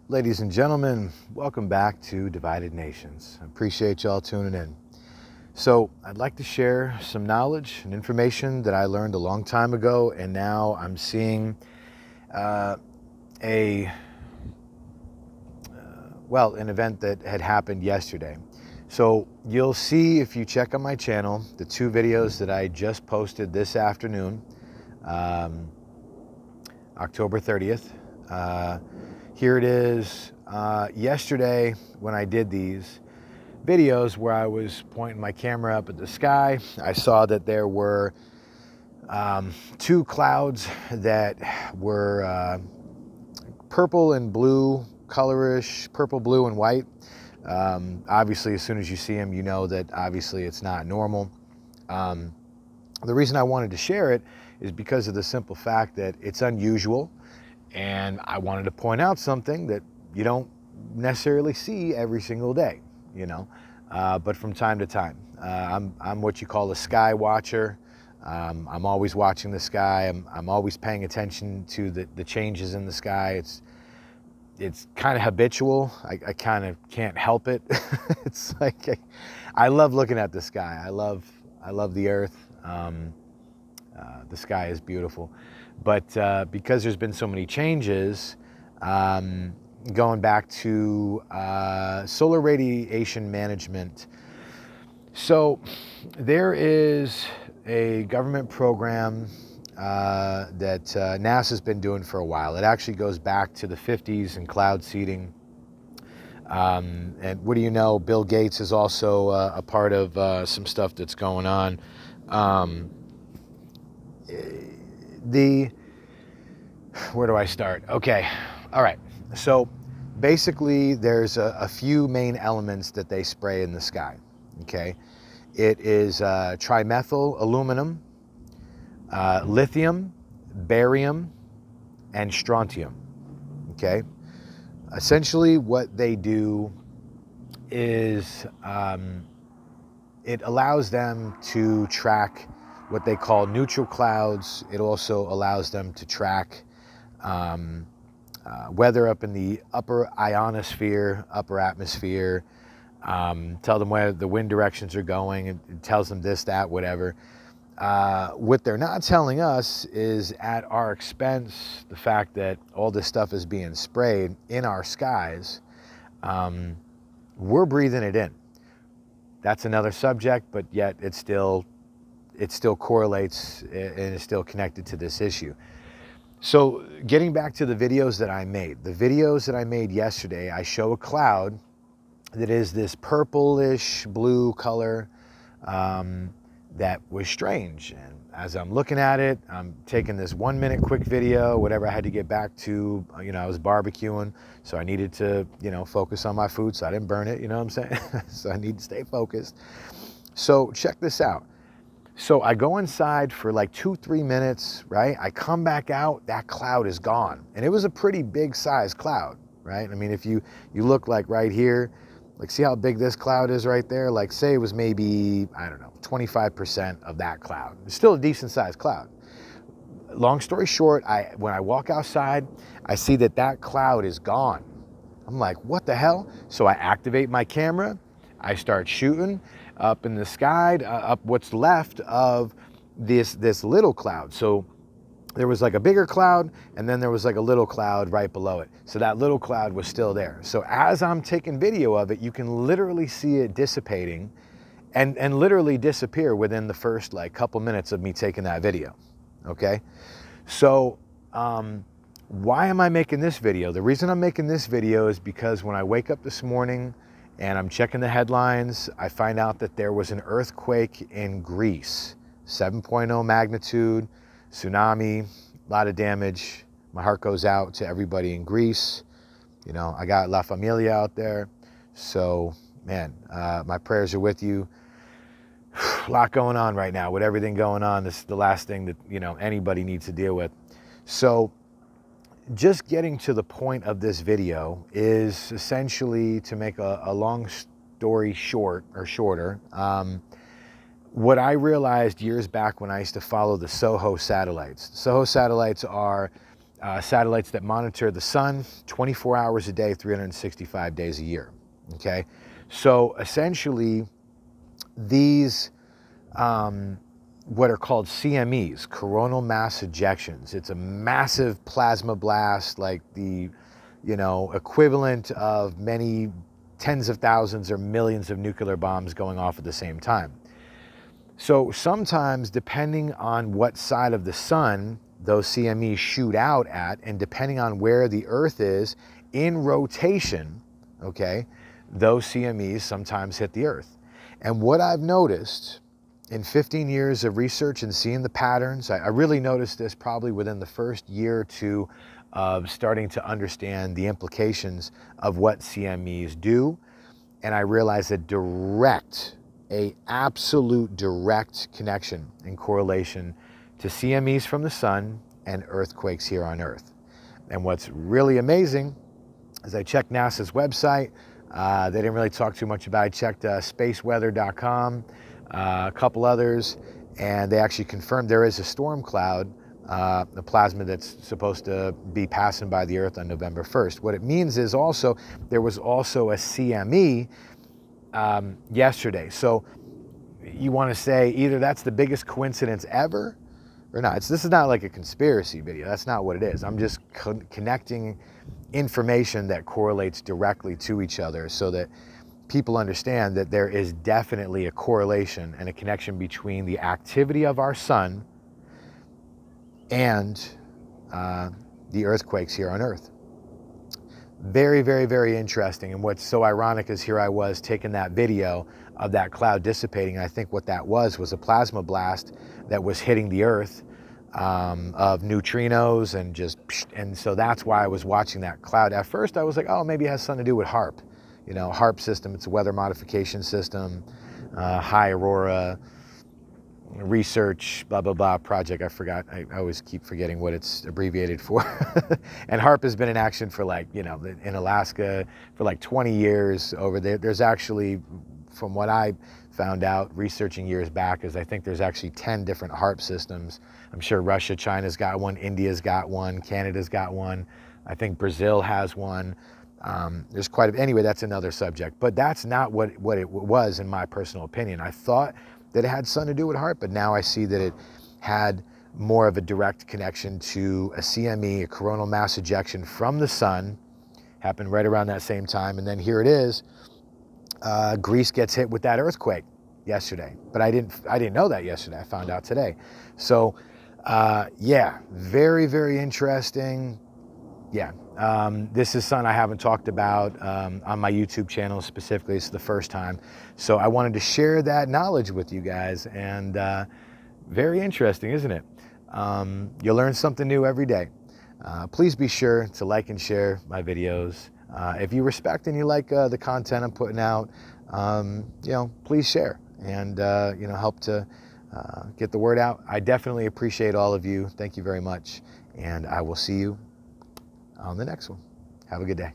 Ladies and gentlemen, welcome back to Divided Nations. I appreciate y'all tuning in. So I'd like to share some knowledge and information that I learned a long time ago, and now I'm seeing an event that had happened yesterday. So you'll see, if you check on my channel, the two videos that I just posted this afternoon, October 30th. Here it is. Yesterday, when I did these videos where I was pointing my camera up at the sky, I saw that there were two clouds that were purple and blue, colorish, purple, blue, and white. Obviously, as soon as you see them, you know that obviously it's not normal. The reason I wanted to share it is because of the simple fact that it's unusual. And I wanted to point out something that you don't necessarily see every single day, you know, but from time to time. I'm what you call a sky watcher. I'm always watching the sky. I'm always paying attention to the changes in the sky. It's kind of habitual. I kind of can't help it. It's like I love looking at the sky. I love the earth. The sky is beautiful. But because there's been so many changes, going back to solar radiation management. So there is a government program that NASA's been doing for a while. It actually goes back to the 50s and cloud seeding. And what do you know, Bill Gates is also a part of some stuff that's going on. Where do I start? Okay, all right. So basically there's a few main elements that they spray in the sky, okay? It is trimethyl aluminum, lithium, barium, and strontium, okay? Essentially what they do is it allows them to track what they call neutral clouds. It also allows them to track weather up in the upper ionosphere, upper atmosphere, tell them where the wind directions are going. It tells them this, that, whatever. What they're not telling us is, at our expense, the fact that all this stuff is being sprayed in our skies, we're breathing it in. That's another subject, but yet it still correlates and is still connected to this issue. So getting back to the videos that I made. The videos that I made yesterday, I show a cloud that is this purplish blue color that was strange. And as I'm looking at it, I'm taking this 1 minute quick video, whatever I had to get back to. You know, I was barbecuing, so I needed to, you know, focus on my food so I didn't burn it, you know what I'm saying? So I need to stay focused. So check this out. So I go inside for like 2-3 minutes, right? I come back out, that cloud is gone. And it was a pretty big size cloud, right? I mean, if you look like right here, like see how big this cloud is right there? Like say it was maybe, I don't know, 25% of that cloud. It's still a decent sized cloud. Long story short, when I walk outside, I see that cloud is gone. I'm like, what the hell? So I activate my camera, I start shooting up in the sky, up what's left of this little cloud. So there was like a bigger cloud, and then there was like a little cloud right below it. So that little cloud was still there. So as I'm taking video of it, you can literally see it dissipating and literally disappear within the first like couple minutes of me taking that video, okay? So why am I making this video? The reason I'm making this video is because when I wake up this morning and I'm checking the headlines, I find out that there was an earthquake in Greece, 7.0 magnitude, tsunami, a lot of damage. My heart goes out to everybody in Greece. You know, I got La Familia out there. So, man, my prayers are with you. A lot going on right now. With everything going on, this is the last thing that, you know, anybody needs to deal with. So, just getting to the point of this video is essentially to make a long story short, or shorter. What I realized years back when I used to follow the Soho satellites. Soho satellites are satellites that monitor the sun 24 hours a day, 365 days a year, okay? So essentially, these, what are called CMEs, coronal mass ejections. It's a massive plasma blast, like the, you know, equivalent of many tens of thousands or millions of nuclear bombs going off at the same time. So sometimes, depending on what side of the sun those CMEs shoot out at, and depending on where the Earth is in rotation, okay, those CMEs sometimes hit the Earth. And what I've noticed in 15 years of research and seeing the patterns, I really noticed this probably within the first year or two of starting to understand the implications of what CMEs do. And I realized a absolute direct connection and correlation to CMEs from the sun and earthquakes here on Earth. And what's really amazing is I checked NASA's website. They didn't really talk too much about it. I checked spaceweather.com, a couple others, and they actually confirmed there is a storm cloud, a plasma that's supposed to be passing by the Earth on November 1st. What it means is also, there was also a CME yesterday. So you want to say either that's the biggest coincidence ever or not. This is not like a conspiracy video. That's not what it is. I'm just connecting information that correlates directly to each other so that people understand that there is definitely a correlation and a connection between the activity of our sun and the earthquakes here on Earth. Very, very, very interesting. And what's so ironic is here I was taking that video of that cloud dissipating. I think what that was a plasma blast that was hitting the Earth of neutrinos and so that's why I was watching that cloud. At first I was like, oh, maybe it has something to do with HARP. You know, HARP system, it's a weather modification system, high aurora research, blah, blah, blah project. I forgot. I always keep forgetting what it's abbreviated for. And HARP has been in action for like, you know, in Alaska for like 20 years over there. There's actually, from what I found out researching years back, is I think there's actually 10 different HARP systems. I'm sure Russia, China's got one, India's got one, Canada's got one. I think Brazil has one. There's quite a, anyway, that's another subject, but that's not what it was in my personal opinion. I thought that it had something to do with HARP, but now I see that it had more of a direct connection to a CME, a coronal mass ejection from the sun, happened right around that same time. And then here it is, Greece gets hit with that earthquake yesterday, but I didn't know that yesterday. I found out today. So yeah, very, very interesting. Yeah, this is something I haven't talked about on my YouTube channel specifically. It's the first time. So I wanted to share that knowledge with you guys, and very interesting, isn't it? You learn something new every day. Please be sure to like and share my videos. If you respect and you like the content I'm putting out, you know, please share and, you know, help to get the word out. I definitely appreciate all of you. Thank you very much. And I will see you on the next one. Have a good day.